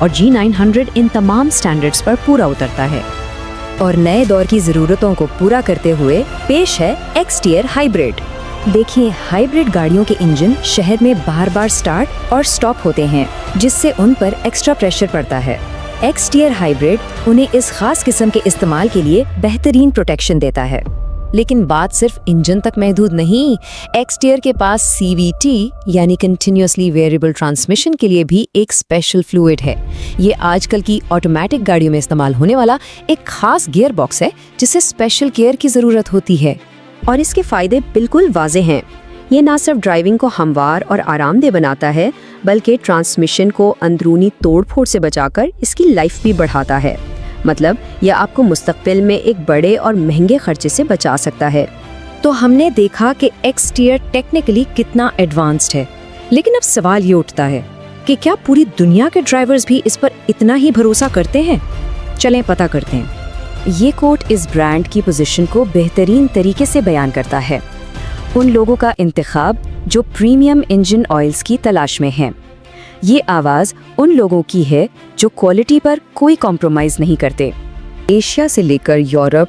और G900 इन तमाम standards पर पूरा उतरता है। और नए दौर की ज़रूरतों को पूरा करते हुए पेश है एक्सटीयर हाइब्रिड। देखिए, हाइब्रिड गाड़ियों के इंजन शहर में बार बार स्टार्ट और स्टॉप होते हैं, जिससे उन पर एक्स्ट्रा प्रेशर पड़ता है। एक्सटीयर हाइब्रिड उन्हें इस खास किस्म के इस्तेमाल के लिए बेहतरीन प्रोटेक्शन देता है। लेकिन बात सिर्फ इंजन तक महदूद नहीं, एक्सटीयर के पास CVT यानी कंटिन्यूअसली वेरिएबल ट्रांसमिशन के लिए भी एक स्पेशल फ्लूइड है। ये आजकल की ऑटोमेटिक गाड़ियों में इस्तेमाल होने वाला एक खास गियर बॉक्स है, जिसे स्पेशल केयर की ज़रूरत होती है। और इसके फ़ायदे बिल्कुल वाज़ेह हैं। ये ना सिर्फ ड्राइविंग को हमवार और आरामदेह बनाता है, बल्कि ट्रांसमिशन को अंदरूनी तोड़-फोड़ से बचाकर इसकी लाइफ भी बढ़ाता है। मतलब यह आपको मुस्तकबिल में एक बड़े और महंगे खर्चे से बचा सकता है। तो हमने देखा कि एक्सटीयर टेक्निकली कितना एडवांस्ड है, लेकिन अब सवाल ये उठता है कि क्या पूरी दुनिया के ड्राइवर्स भी इस पर इतना ही भरोसा करते हैं? चलें पता करते हैं। ये कोट इस ब्रांड की पोजीशन को बेहतरीन तरीके से बयान करता है। उन लोगों का इंतखाब जो प्रीमियम इंजन ऑयल्स की तलाश में हैं। ये आवाज़ उन लोगों की है जो क्वालिटी पर कोई कॉम्प्रोमाइज़ नहीं करते। एशिया से लेकर यूरोप